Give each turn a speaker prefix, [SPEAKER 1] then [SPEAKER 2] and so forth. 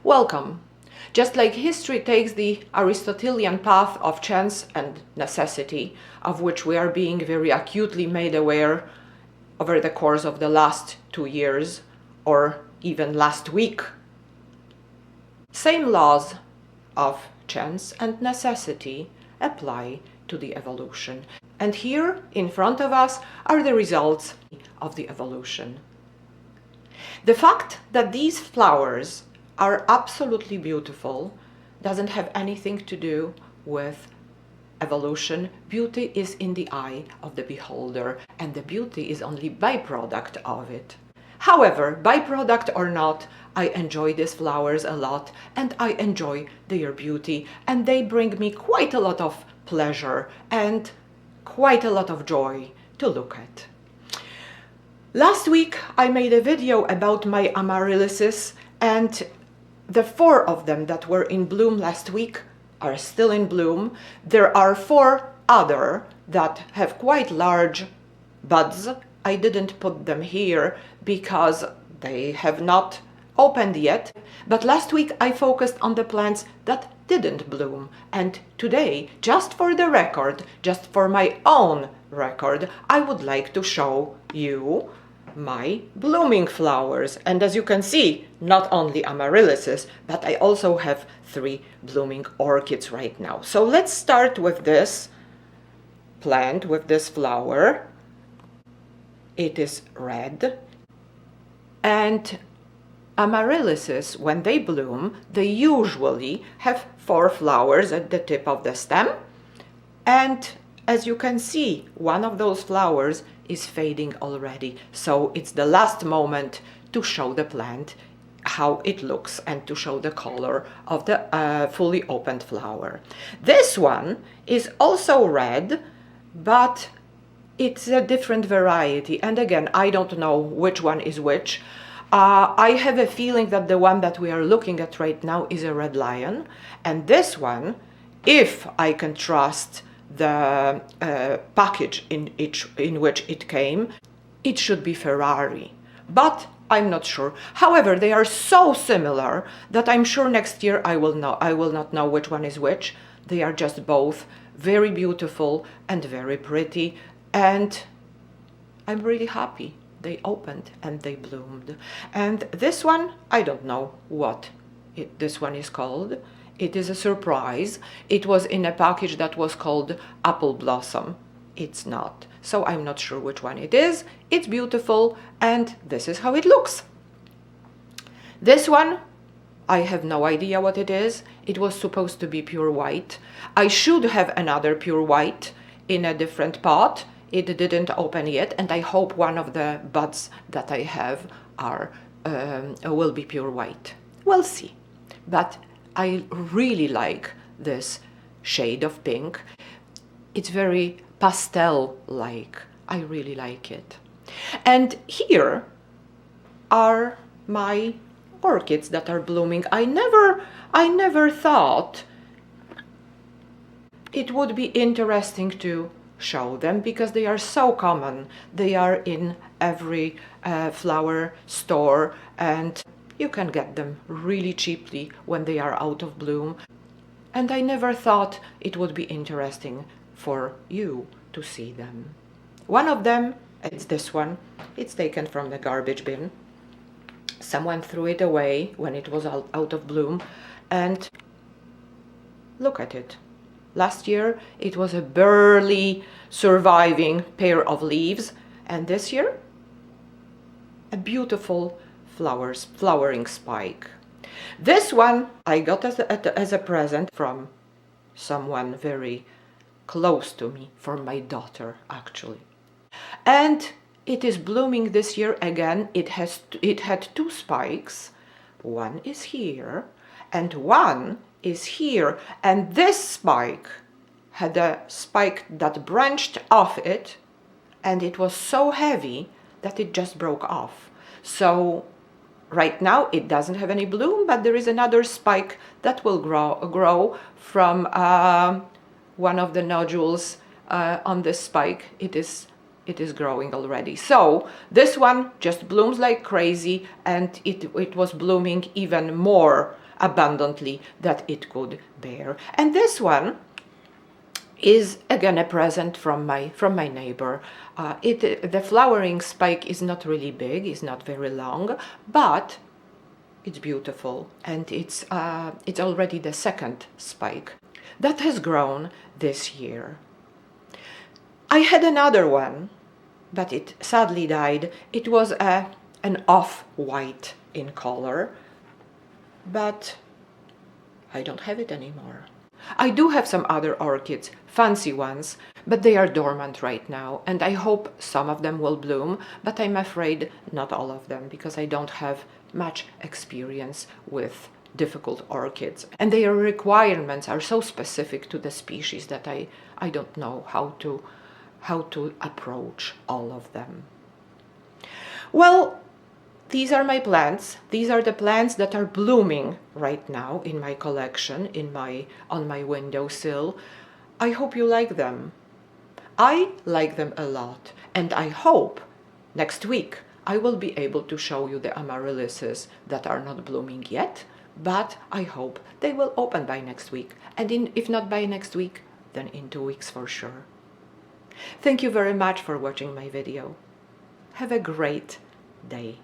[SPEAKER 1] Welcome. Just like history takes the Aristotelian path of chance and necessity, of which we are being very acutely made aware over the course of the last 2 years, or even last week, same laws of chance and necessity apply to the evolution. And here in front of us are the results of the evolution. The fact that these flowers are absolutely beautiful doesn't have anything to do with evolution. Beauty is in the eye of the beholder, and the beauty is only byproduct of it. However, byproduct or not, I enjoy these flowers a lot, and I enjoy their beauty, and they bring me quite a lot of pleasure and quite a lot of joy to look at. Last week I made a video about my Amaryllises, and the 4 of them that were in bloom last week are still in bloom. There are 4 other that have quite large buds. I didn't put them here because they have not opened yet, but last week I focused on the plants that didn't bloom, and today, just for the record, just for my own record, I would like to show you my blooming flowers. And as you can see, not only Amaryllises, but I also have 3 blooming orchids right now. So let's start with this plant, with this flower. It is red, and Amaryllises, when they bloom, they usually have 4 flowers at the tip of the stem, and as you can see, one of those flowers is fading already, so it's the last moment to show the plant how it looks and to show the color of the fully opened flower. This one is also red, but it's a different variety, and again, I don't know which one is which. I have a feeling that the one that we are looking at right now is a red lion, and this one, if I can trust the package in which it came, it should be Ferrari, but I'm not sure. However, they are so similar that I'm sure next year I will not know which one is which. They are just both very beautiful and very pretty, and I'm really happy they opened and they bloomed. And this one, I don't know what this one is called. It is a surprise. It was in a package that was called Apple Blossom. It's not. So I'm not sure which one it is. It's beautiful, and this is how it looks. This one, I have no idea what it is. It was supposed to be pure white. I should have another pure white in a different pot. It didn't open yet, and I hope one of the buds that I have will be pure white. We'll see. But I really like this shade of pink. It's very pastel-like. I really like it. And here are my orchids that are blooming. I never thought it would be interesting to show them because they are so common. They are in every flower store, and you can get them really cheaply when they are out of bloom. And I never thought it would be interesting for you to see them. One of them, it's this one. It's taken from the garbage bin. Someone threw it away when it was out of bloom, and look at it. Last year it was a barely surviving pair of leaves, and this year a beautiful flowering spike. This one I got as a present from someone very close to me, for my daughter actually. And it is blooming this year again. It had 2 spikes. One is here and one is here, and this spike had a spike that branched off it, and it was so heavy that it just broke off. So right now it doesn't have any bloom, but there is another spike that will grow from one of the nodules on this spike. It is it is growing already. So this one just blooms like crazy, and it was blooming even more abundantly that it could bear. And this one is again a present from my neighbor. The flowering spike is not really big, is not very long, but it's beautiful, and it's already the second spike that has grown this year. I had another one, but it sadly died. It was an off-white in color, but I don't have it anymore. I do have some other orchids, fancy ones, but they are dormant right now, and I hope some of them will bloom, but I'm afraid not all of them, because I don't have much experience with difficult orchids, and their requirements are so specific to the species that I don't know how to approach all of them. Well, these are my plants. These are the plants that are blooming right now in my collection, on my windowsill. I hope you like them. I like them a lot, and I hope next week I will be able to show you the Amaryllises that are not blooming yet, but I hope they will open by next week, and if not by next week, then in 2 weeks for sure. Thank you very much for watching my video. Have a great day.